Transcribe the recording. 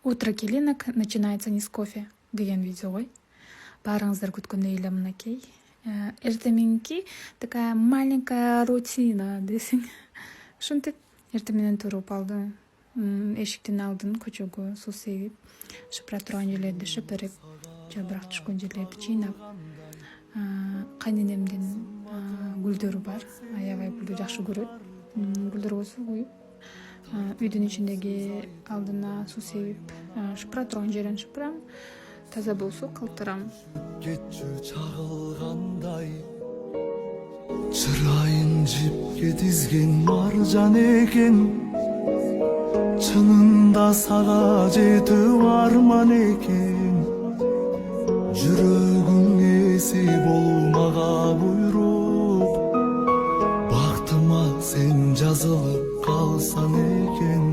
Утро Келинок начинается не с кофе деген видео ғой. Барыңыздар күткөндөй эле мынакей. Эртеменки такая маленькая рутина десең. Ушинтип эртең менен туруп алдым. Эшиктин алдын көчөгө суу себип, шыпыра турган жерлерди шыпырып, жабырак түшкөн жерлерди чыйнап, кайненемдин гүлдөрү бар. Аябай гүлдү жакшы көрөт. Гүлдөргө суу куюп, үйдүн ичиндеги алдына суу себип, шыпыра турган жерин шыпырам, таза болсо калтырам. Кетчү чагылгандай чырайын жипке тизген маржан экен, чынында сага жетүү арман экен. Жүрөгүң эси болуу мага буйруп, бактыма сен жазылып калсаң экен.